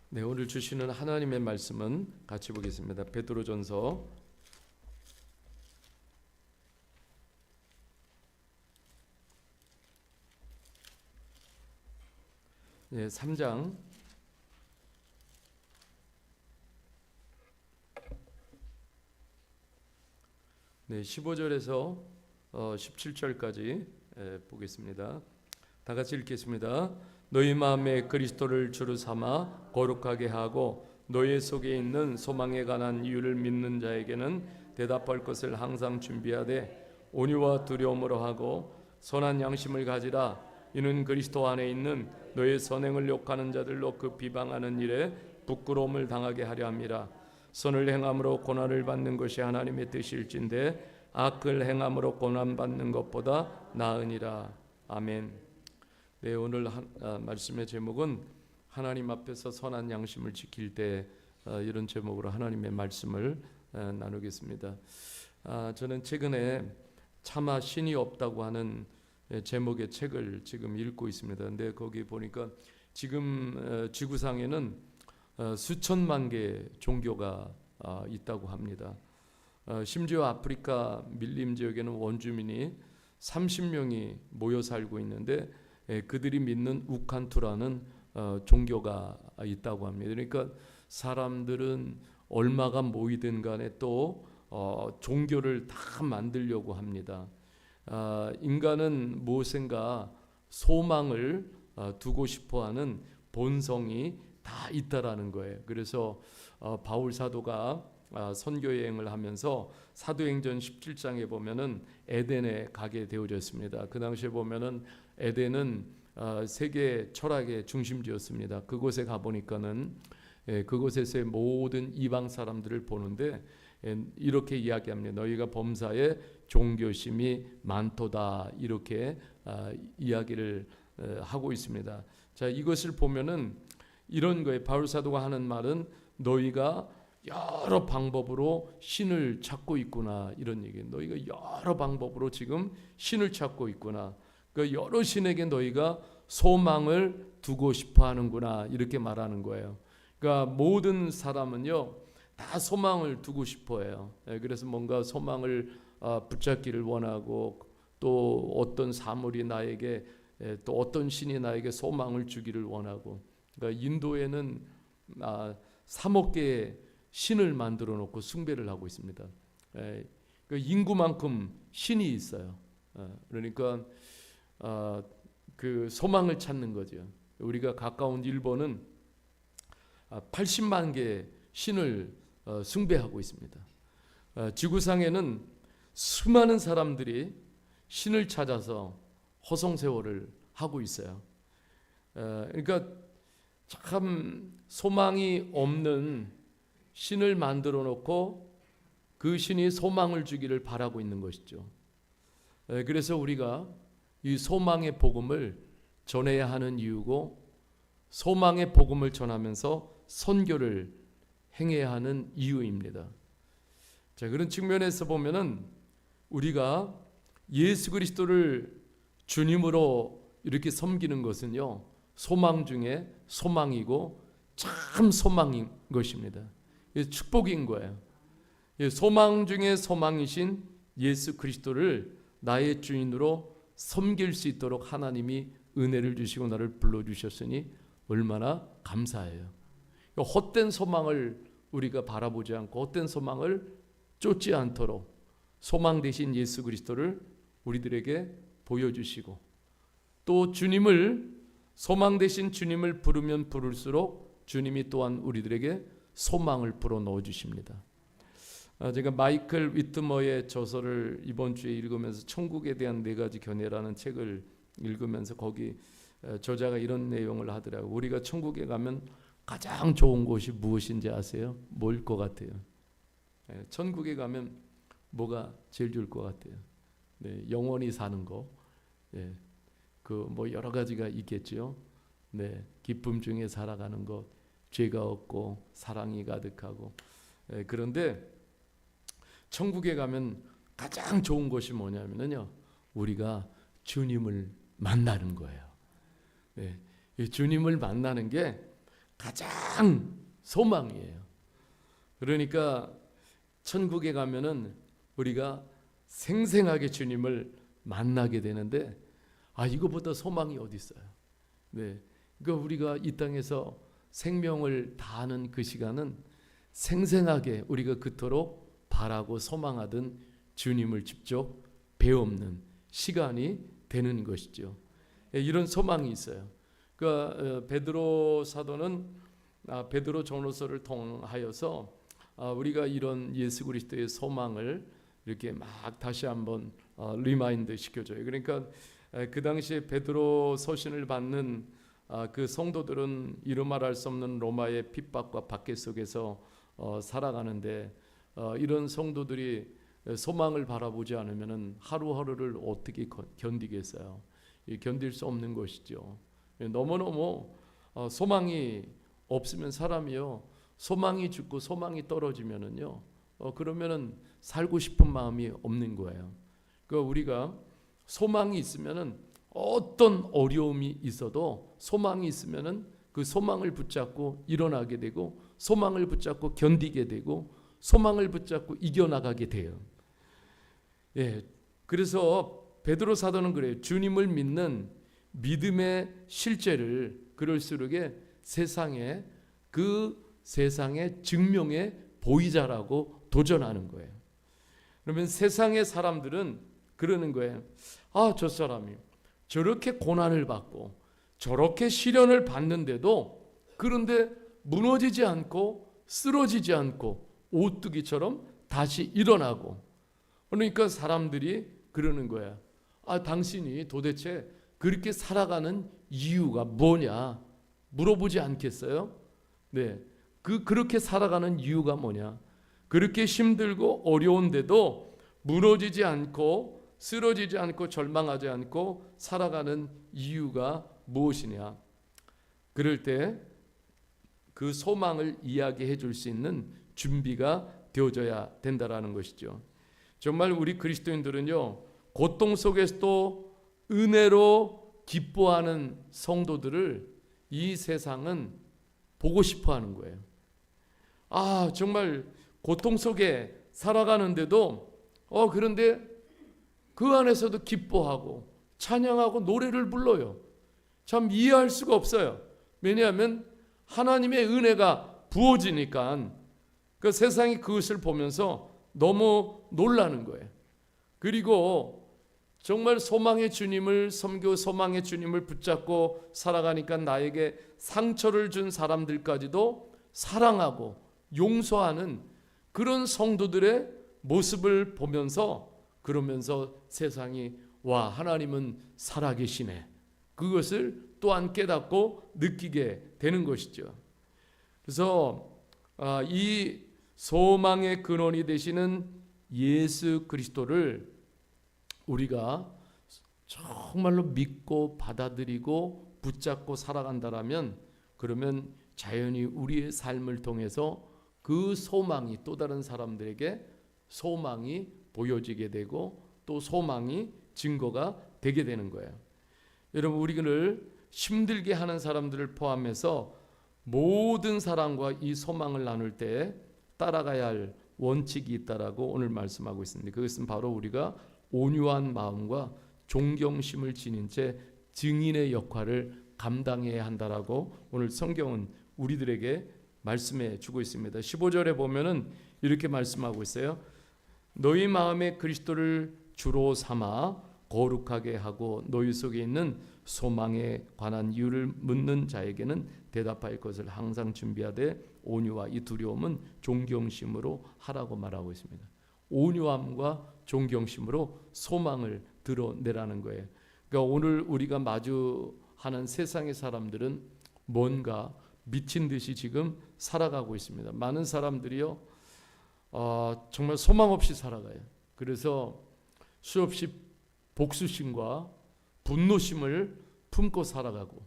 네, 오늘 주시는 하나님의 말씀은 같이 보겠습니다. 베드로전서 3장 15절에서 17절까지 보겠습니다. 다 같이 읽겠습니다. 너희 마음에 그리스도를 주로 삼아 거룩하게 하고 너희 속에 있는 소망에 관한 이유를 믿는 자에게는 대답할 것을 항상 준비하되 온유와 두려움으로 하고 선한 양심을 가지라. 이는 그리스도 안에 있는 너희 선행을 욕하는 자들로 그 비방하는 일에 부끄러움을 당하게 하려 함이라. 선을 행함으로 고난을 받는 것이 하나님의 뜻일진데 악을 행함으로 고난받는 것보다 나으니라. 아멘. 네, 오늘 말씀의 제목은 하나님 앞에서 선한 양심을 지킬 때, 이런 제목으로 하나님의 말씀을 나누겠습니다. 저는 최근에 차마 신이 없다고 하는 제목의 책을 지금 읽고 있습니다. 근데 거기 보니까 지금 지구상에는 수천만 개의 종교가 있다고 합니다. 심지어 아프리카 밀림 지역에는 원주민이 30명이 모여 살고 있는데 그들이 믿는 우칸투라는 종교가 있다고 합니다. 그러니까 사람들은 얼마가 모이든 간에 또 종교를 다 만들려고 합니다. 인간은 무엇인가 소망을 두고 싶어하는 본성이 다 있다라는 거예요. 그래서 바울 사도가 선교 여행을 하면서 사도행전 17장에 보면은 에덴에 가게 되어졌습니다. 그 당시에 보면은 에덴은 세계 철학의 중심지였습니다. 그곳에 가 보니까는 그곳에서의 모든 이방 사람들을 보는데 이렇게 이야기합니다. 너희가 범사에 종교심이 많도다, 이렇게 이야기를 하고 있습니다. 자, 이것을 보면은 이런 거예요. 바울 사도가 하는 말은 너희가 여러 방법으로 신을 찾고 있구나, 이런 얘기예요. 너희가 여러 방법으로 지금 신을 찾고 있구나. 그 여러 신에게 너희가 소망을 두고 싶어 하는구나, 이렇게 말하는 거예요. 그러니까 모든 사람은요 다 소망을 두고 싶어 해요. 그래서 뭔가 소망을 붙잡기를 원하고, 또 어떤 사물이 나에게, 또 어떤 신이 나에게 소망을 주기를 원하고. 그러니까 인도에는 3억 개의 신을 만들어 놓고 숭배를 하고 있습니다. 그 인구만큼 신이 있어요. 그러니까 그 소망을 찾는 거죠. 우리가 가까운 일본은 80만 개의 신을 숭배하고 있습니다. 지구상에는 수많은 사람들이 신을 찾아서 허송세월을 하고 있어요. 그러니까 참 소망이 없는 신을 만들어 놓고 그 신이 소망을 주기를 바라고 있는 것이죠. 그래서 우리가 이 소망의 복음을 전해야 하는 이유고, 소망의 복음을 전하면서 선교를 행해야 하는 이유입니다. 자, 그런 측면에서 보면은 우리가 예수 그리스도를 주님으로 이렇게 섬기는 것은요 소망 중에 소망이고 참 소망인 것입니다. 축복인 거예요. 소망 중에 소망이신 예수 그리스도를 나의 주인으로 섬길 수 있도록 하나님이 은혜를 주시고 나를 불러주셨으니 얼마나 감사해요. 헛된 소망을 우리가 바라보지 않고 헛된 소망을 쫓지 않도록 소망 대신 예수 그리스도를 우리들에게 보여주시고, 또 주님을, 소망 대신 주님을 부르면 부를수록 주님이 또한 우리들에게 소망을 불어넣어 주십니다. 제가 마이클 위트머의 저서를 이번 주에 읽으면서 천국에 대한 4가지 견해라는 책을 읽으면서 거기 저자가 이런 내용을 하더라고요. 우리가 천국에 가면 가장 좋은 곳이 무엇인지 아세요? 뭘 것 같아요? 천국에 가면 뭐가 제일 좋을 것 같아요? 네, 영원히 사는 거. 그 뭐 여러 가지가 있겠죠. 네, 기쁨 중에 살아가는 것, 죄가 없고 사랑이 가득하고. 그런데 천국에 가면 가장 좋은 것이 뭐냐면요, 우리가 주님을 만나는 거예요. 이 주님을 만나는 게 가장 소망이에요. 그러니까 천국에 가면은 우리가 생생하게 주님을 만나게 되는데, 이거보다 소망이 어디 있어요? 네, 그러니까 우리가 이 땅에서 생명을 다하는 그 시간은 생생하게 우리가 그토록 바라고 소망하던 주님을 직접 배우는 시간이 되는 것이죠. 이런 소망이 있어요. 그러니까 베드로 사도는 베드로 전후서를 통하여서 우리가 이런 예수 그리스도의 소망을 이렇게 막 다시 한번 리마인드 시켜줘요. 그러니까 그 당시에 베드로 서신을 받는 그 성도들은 이루 말할 수 없는 로마의 핍박과 박해 속에서 살아가는데, 이런 성도들이 소망을 바라보지 않으면 하루하루를 어떻게 견디겠어요? 견딜 수 없는 것이죠. 너무너무 소망이 없으면 사람이요, 소망이 죽고 소망이 떨어지면은요, 그러면은 살고 싶은 마음이 없는 거예요. 그러니까 우리가 소망이 있으면은 어떤 어려움이 있어도 소망이 있으면은 그 소망을 붙잡고 일어나게 되고, 소망을 붙잡고 견디게 되고, 소망을 붙잡고 이겨나가게 돼요. 그래서 베드로 사도는 그래요. 주님을 믿는 믿음의 실제를 그럴수록에 세상의 증명의 보이자라고 도전하는 거예요. 그러면 세상의 사람들은 그러는 거예요. 저 사람이 저렇게 고난을 받고 저렇게 시련을 받는데도, 그런데 무너지지 않고 쓰러지지 않고 오뚜기처럼 다시 일어나고, 그러니까 사람들이 그러는 거야. 당신이 도대체 그렇게 살아가는 이유가 뭐냐 물어보지 않겠어요? 네, 그렇게 살아가는 이유가 뭐냐? 그렇게 힘들고 어려운데도 무너지지 않고 쓰러지지 않고 절망하지 않고 살아가는 이유가 무엇이냐? 그럴 때 그 소망을 이야기해 줄 수 있는 준비가 되어져야 된다라는 것이죠. 정말 우리 그리스도인들은요, 고통 속에서도 은혜로 기뻐하는 성도들을 이 세상은 보고 싶어 하는 거예요. 정말 고통 속에 살아가는데도 그런데 그 안에서도 기뻐하고 찬양하고 노래를 불러요. 참 이해할 수가 없어요. 왜냐하면 하나님의 은혜가 부어지니까 그 세상이 그것을 보면서 너무 놀라는 거예요. 그리고 정말 소망의 주님을 섬기고 소망의 주님을 붙잡고 살아가니까 나에게 상처를 준 사람들까지도 사랑하고 용서하는 그런 성도들의 모습을 보면서, 그러면서 세상이 하나님은 살아계시네, 그것을 또한 깨닫고 느끼게 되는 것이죠. 그래서 이 소망의 근원이 되시는 예수 그리스도를 우리가 정말로 믿고 받아들이고 붙잡고 살아간다라면, 그러면 자연히 우리의 삶을 통해서 그 소망이 또 다른 사람들에게 소망이 보여지게 되고 또 소망이 증거가 되게 되는 거예요. 여러분, 우리를 힘들게 하는 사람들을 포함해서 모든 사람과 이 소망을 나눌 때 따라가야 할 원칙이 있다라고 오늘 말씀하고 있습니다. 그것은 바로 우리가 온유한 마음과 존경심을 지닌 채 증인의 역할을 감당해야 한다라고 오늘 성경은 우리들에게 말씀해 주고 있습니다. 15절에 보면은 이렇게 말씀하고 있어요. 너희 마음에 그리스도를 주로 삼아 거룩하게 하고 너희 속에 있는 소망에 관한 이유를 묻는 자에게는 대답할 것을 항상 준비하되 온유와 이 두려움은 존경심으로 하라고 말하고 있습니다. 온유함과 존경심으로 소망을 드러내라는 거예요. 그러니까 오늘 우리가 마주하는 세상의 사람들은 뭔가 미친 듯이 지금 살아가고 있습니다. 많은 사람들이요, 정말 소망 없이 살아가요. 그래서 수없이 복수심과 분노심을 품고 살아가고,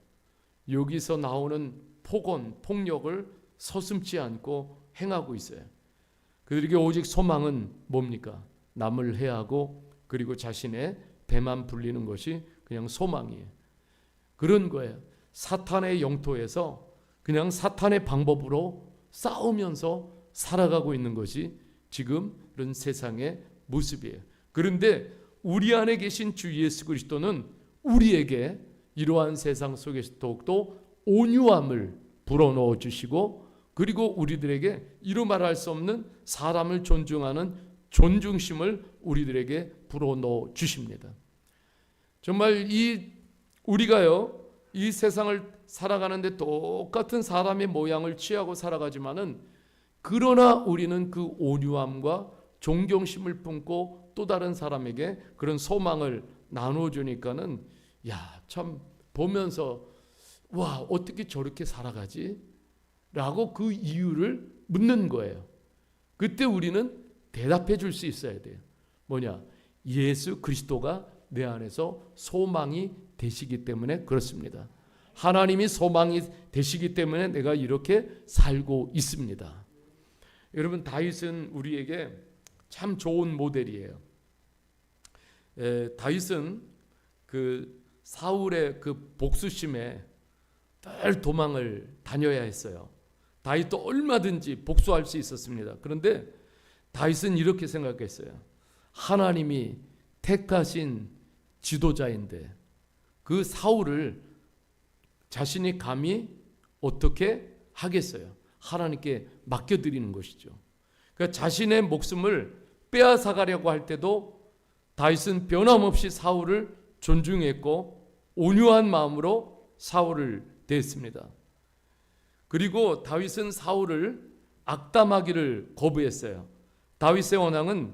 여기서 나오는 폭언, 폭력을 서슴지 않고 행하고 있어요. 그들에게 오직 소망은 뭡니까? 남을 해하고 그리고 자신의 배만 불리는 것이 그냥 소망이에요. 그런 거예요. 사탄의 영토에서 그냥 사탄의 방법으로 싸우면서 살아가고 있는 것이 지금 이런 세상의 모습이에요. 그런데 우리 안에 계신 주 예수 그리스도는 우리에게 이러한 세상 속에서 더욱더 온유함을 불어넣어 주시고, 그리고 우리들에게 이루 말할 수 없는 사람을 존중하는 존중심을 우리들에게 불어넣어 주십니다. 정말 우리가요, 이 세상을 살아가는데 똑같은 사람의 모양을 취하고 살아가지만은, 그러나 우리는 그 온유함과 존경심을 품고 또 다른 사람에게 그런 소망을 나눠주니까는, 참 보면서 와, 어떻게 저렇게 살아가지? 라고 그 이유를 묻는 거예요. 그때 우리는 대답해 줄 수 있어야 돼요. 뭐냐? 예수 그리스도가 내 안에서 소망이 되시기 때문에 그렇습니다. 하나님이 소망이 되시기 때문에 내가 이렇게 살고 있습니다. 여러분, 다윗은 우리에게 참 좋은 모델이에요. 다윗은 그 사울의 그 복수심에 늘 도망을 다녀야 했어요. 다윗도 얼마든지 복수할 수 있었습니다. 그런데 다윗은 이렇게 생각했어요. 하나님이 택하신 지도자인데 그 사울을 자신이 감히 어떻게 하겠어요? 하나님께 맡겨드리는 것이죠. 그러니까 자신의 목숨을 빼앗아가려고 할 때도 다윗은 변함없이 사울을 존중했고 온유한 마음으로 사울을 대했습니다. 그리고 다윗은 사울을 악담하기를 거부했어요. 다윗의 원앙은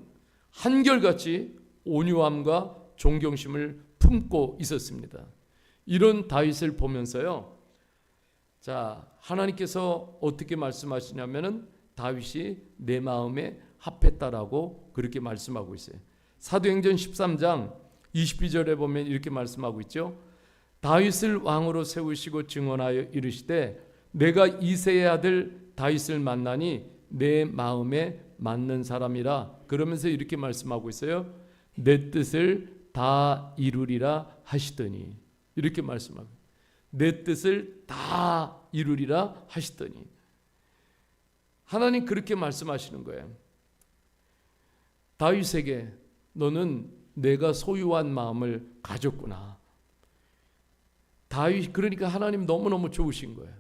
한결같이 온유함과 존경심을 품고 있었습니다. 이런 다윗을 보면서요, 자, 하나님께서 어떻게 말씀하시냐면은 다윗이 내 마음에 합했다라고 그렇게 말씀하고 있어요. 사도행전 13장 22절에 보면 이렇게 말씀하고 있죠. 다윗을 왕으로 세우시고 증언하여 이르시되 내가 이새의 아들 다윗을 만나니 내 마음에 맞는 사람이라. 그러면서 이렇게 말씀하고 있어요. 내 뜻을 다 이루리라 하시더니, 이렇게 말씀하고, 내 뜻을 다 이루리라 하시더니, 하나님 그렇게 말씀하시는 거예요. 다윗에게 너는 내가 소유한 마음을 가졌구나. 다윗, 그러니까 하나님 너무너무 좋으신 거예요.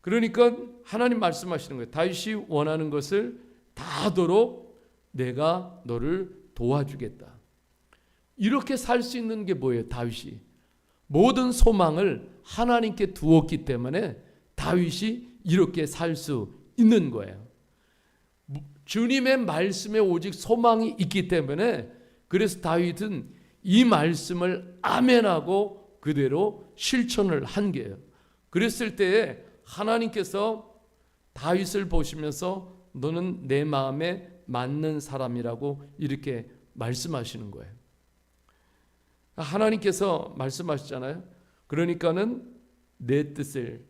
그러니까 하나님 말씀하시는 거예요. 다윗이 원하는 것을 다 하도록 내가 너를 도와주겠다. 이렇게 살 수 있는 게 뭐예요? 다윗이 모든 소망을 하나님께 두었기 때문에 다윗이 이렇게 살 수 있는 거예요. 주님의 말씀에 오직 소망이 있기 때문에, 그래서 다윗은 이 말씀을 아멘하고 그대로 실천을 한 게예요. 그랬을 때에 하나님께서 다윗을 보시면서 너는 내 마음에 맞는 사람이라고 이렇게 말씀하시는 거예요. 하나님께서 말씀하시잖아요. 그러니까는 내 뜻을,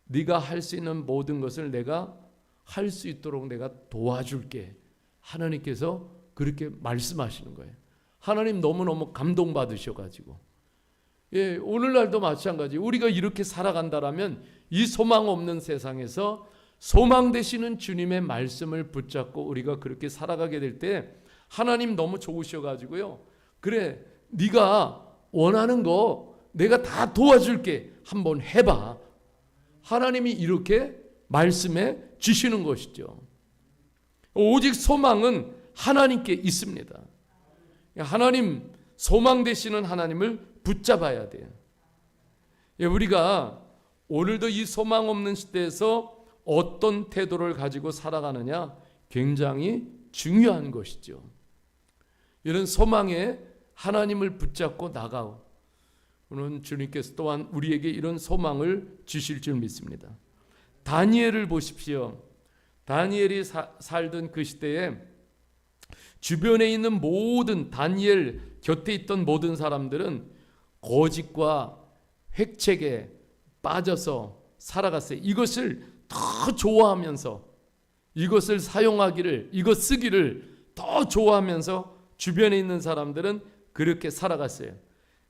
네가 할 수 있는 모든 것을 내가 할 수 있도록 내가 도와줄게. 하나님께서 그렇게 말씀하시는 거예요. 하나님 너무너무 감동받으셔가지고, 오늘날도 마찬가지. 우리가 이렇게 살아간다라면 이 소망 없는 세상에서 소망 되시는 주님의 말씀을 붙잡고 우리가 그렇게 살아가게 될 때 하나님 너무 좋으셔가지고요. 그래, 네가 원하는 거 내가 다 도와줄게. 한번 해봐. 하나님이 이렇게 말씀해 주시는 것이죠. 오직 소망은 하나님께 있습니다. 하나님, 소망 되시는 하나님을 붙잡아야 돼요. 우리가 오늘도 이 소망 없는 시대에서 어떤 태도를 가지고 살아가느냐 굉장히 중요한 것이죠. 이런 소망에 하나님을 붙잡고 나가오. 오늘 주님께서 또한 우리에게 이런 소망을 주실 줄 믿습니다. 다니엘을 보십시오. 다니엘이 살던 그 시대에 주변에 있는 모든, 다니엘 곁에 있던 모든 사람들은 거짓과 획책에 빠져서 살아갔어요. 이것을 더 좋아하면서, 이것을 사용하기를, 이것 쓰기를 더 좋아하면서 주변에 있는 사람들은 그렇게 살아갔어요.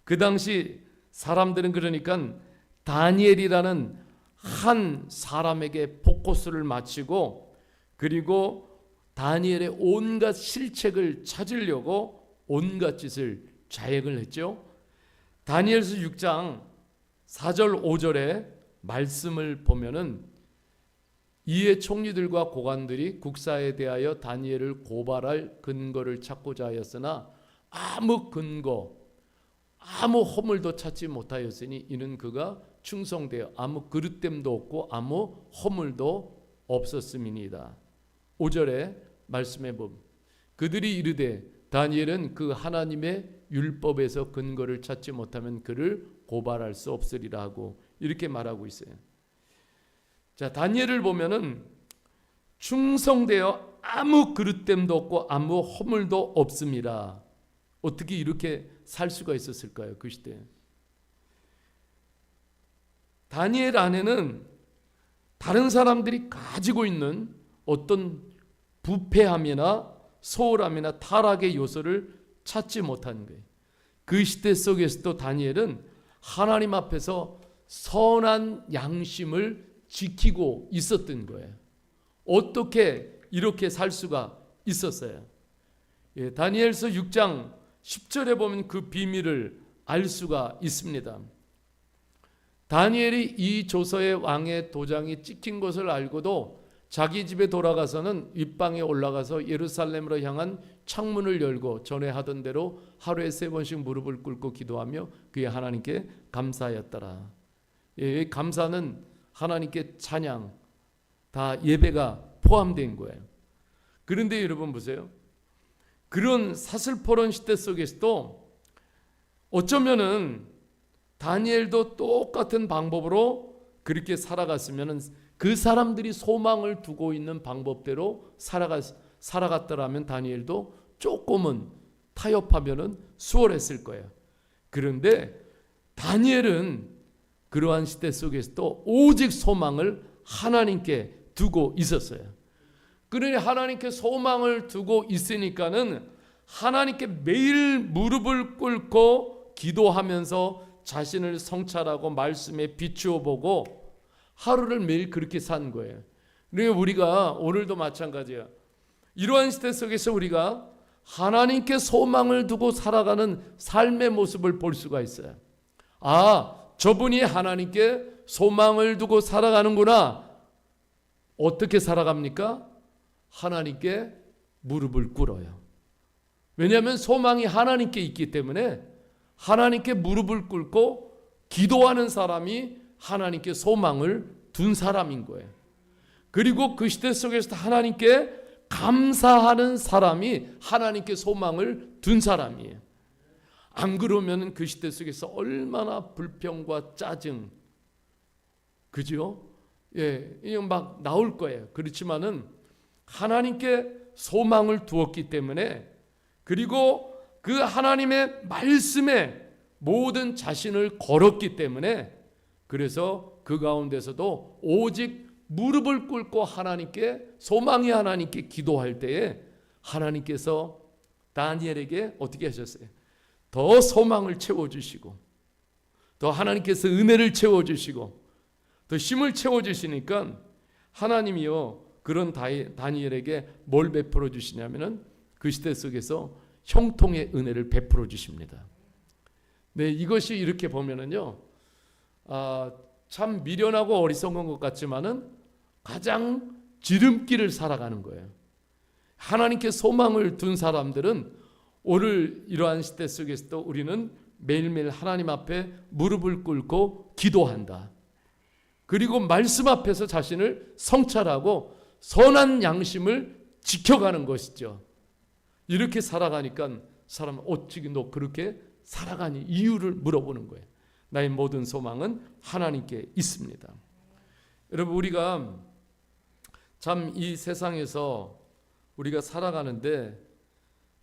그 당시 사람들은 그러니까 다니엘이라는 한 사람에게 포커스를 맞추고 그리고 다니엘의 온갖 실책을 찾으려고 온갖 짓을 자행을 했죠. 다니엘서 6장 4절 5절에 말씀을 보면은 이에 총리들과 고관들이 국사에 대하여 다니엘을 고발할 근거를 찾고자 하였으나 아무 근거, 아무 허물도 찾지 못하였으니 이는 그가 충성되어 아무 그릇됨도 없고 아무 허물도 없었음이니이다. 5절에 말씀해 보면 그들이 이르되 다니엘은 그 하나님의 율법에서 근거를 찾지 못하면 그를 고발할 수 없으리라 하고 이렇게 말하고 있어요. 자, 다니엘을 보면은 충성되어 아무 그릇됨도 없고 아무 허물도 없습니다. 어떻게 이렇게 살 수가 있었을까요? 그 시대에. 다니엘 안에는 다른 사람들이 가지고 있는 어떤 부패함이나 소홀함이나 타락의 요소를 찾지 못하는 거예요. 그 시대 속에서도 다니엘은 하나님 앞에서 선한 양심을 지키고 있었던 거예요. 어떻게 이렇게 살 수가 있었어요? 예, 다니엘서 6장 10절에 보면 그 비밀을 알 수가 있습니다. 다니엘이 이 조서의 왕의 도장이 찍힌 것을 알고도 자기 집에 돌아가서는 윗방에 올라가서 예루살렘으로 향한 창문을 열고 전에 하던 대로 하루에 3번씩 무릎을 꿇고 기도하며 그의 하나님께 감사하였더라. 예, 감사는 하나님께 찬양, 다 예배가 포함된 거예요. 그런데 여러분 보세요. 그런 사슬포론 시대 속에서도 어쩌면은 다니엘도 똑같은 방법으로 그렇게 살아갔으면 그 사람들이 소망을 두고 있는 방법대로 살아갔더라면 다니엘도 조금은 타협하면은 수월했을 거예요. 그런데 다니엘은 그러한 시대 속에서도 오직 소망을 하나님께 두고 있었어요. 그러니 하나님께 소망을 두고 있으니까는 하나님께 매일 무릎을 꿇고 기도하면서 자신을 성찰하고 말씀에 비추어 보고 하루를 매일 그렇게 산 거예요. 그러니까 우리가 오늘도 마찬가지야. 이러한 시대 속에서 우리가 하나님께 소망을 두고 살아가는 삶의 모습을 볼 수가 있어요. 아, 저분이 하나님께 소망을 두고 살아가는구나. 어떻게 살아갑니까? 하나님께 무릎을 꿇어요. 왜냐하면 소망이 하나님께 있기 때문에 하나님께 무릎을 꿇고 기도하는 사람이 하나님께 소망을 둔 사람인 거예요. 그리고 그 시대 속에서 하나님께 감사하는 사람이 하나님께 소망을 둔 사람이에요. 안 그러면 그 시대 속에서 얼마나 불평과 짜증, 그죠? 예, 이거 막 나올 거예요. 그렇지만은 하나님께 소망을 두었기 때문에 그리고 그 하나님의 말씀에 모든 자신을 걸었기 때문에 그래서 그 가운데서도 오직 무릎을 꿇고 하나님께 소망이 하나님께 기도할 때에 하나님께서 다니엘에게 어떻게 하셨어요? 더 소망을 채워주시고 더 하나님께서 은혜를 채워주시고 더 힘을 채워주시니까 하나님이요 그런 다니엘에게 뭘 베풀어 주시냐면은 그 시대 속에서 형통의 은혜를 베풀어 주십니다. 네, 이것이 이렇게 보면은요, 참 미련하고 어리석은 것 같지만은 가장 지름길을 살아가는 거예요. 하나님께 소망을 둔 사람들은 오늘 이러한 시대 속에서도 우리는 매일매일 하나님 앞에 무릎을 꿇고 기도한다. 그리고 말씀 앞에서 자신을 성찰하고 선한 양심을 지켜가는 것이죠. 이렇게 살아가니까 사람은 어찌 너 그렇게 살아가니 이유를 물어보는 거예요. 나의 모든 소망은 하나님께 있습니다. 여러분 우리가 참 이 세상에서 우리가 살아가는데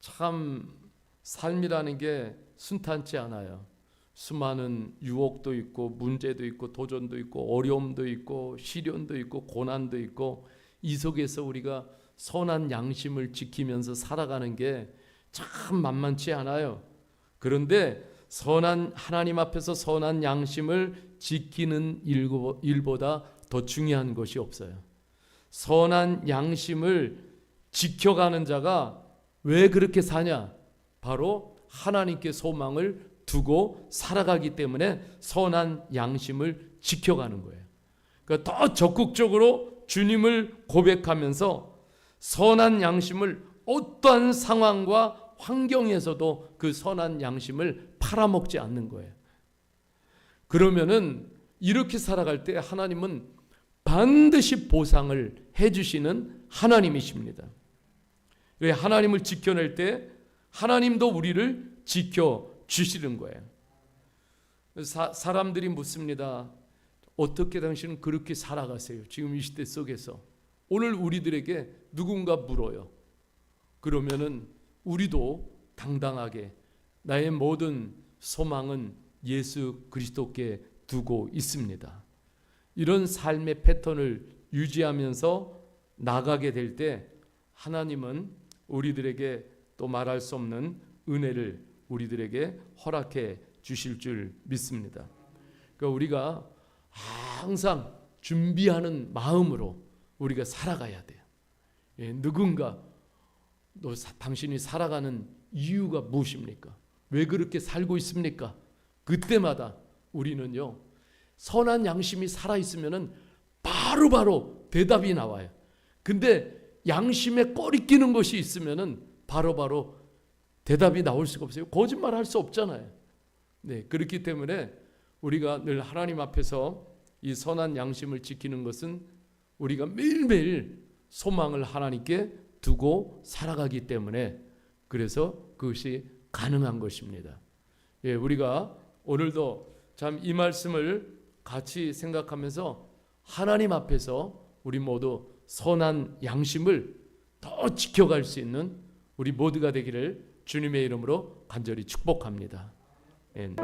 참 삶이라는 게 순탄치 않아요. 수많은 유혹도 있고 문제도 있고 도전도 있고 어려움도 있고 시련도 있고 고난도 있고 이 속에서 우리가 선한 양심을 지키면서 살아가는 게 참 만만치 않아요. 그런데 선한 하나님 앞에서 선한 양심을 지키는 일보다 더 중요한 것이 없어요. 선한 양심을 지켜가는 자가 왜 그렇게 사냐? 바로 하나님께 소망을 두고 살아가기 때문에 선한 양심을 지켜가는 거예요. 그러니까 더 적극적으로 주님을 고백하면서 선한 양심을 어떠한 상황과 환경에서도 그 선한 양심을 팔아먹지 않는 거예요. 그러면은 이렇게 살아갈 때 하나님은 반드시 보상을 해주시는 하나님이십니다. 왜 하나님을 지켜낼 때 하나님도 우리를 지켜주시는 거예요. 사람들이 묻습니다. 어떻게 당신은 그렇게 살아가세요? 지금 이 시대 속에서. 오늘 우리들에게 누군가 물어요. 그러면은 우리도 당당하게 나의 모든 소망은 예수 그리스도께 두고 있습니다. 이런 삶의 패턴을 유지하면서 나가게 될 때 하나님은 우리들에게 또 말할 수 없는 은혜를 우리들에게 허락해 주실 줄 믿습니다. 그러니까 우리가 항상 준비하는 마음으로 우리가 살아가야 돼요. 누군가 당신이 살아가는 이유가 무엇입니까? 왜 그렇게 살고 있습니까? 그때마다 우리는요, 선한 양심이 살아있으면 바로바로 대답이 나와요. 근데 양심에 꺼리끼는 것이 있으면 바로바로 대답이 나올 수가 없어요. 거짓말할 수 없잖아요. 네, 그렇기 때문에 우리가 늘 하나님 앞에서 이 선한 양심을 지키는 것은 우리가 매일매일 소망을 하나님께 두고 살아가기 때문에 그래서 그것이 가능한 것입니다. 예, 우리가 오늘도 참 이 말씀을 같이 생각하면서 하나님 앞에서 우리 모두 선한 양심을 더 지켜갈 수 있는 우리 모두가 되기를 주님의 이름으로 간절히 축복합니다. 예.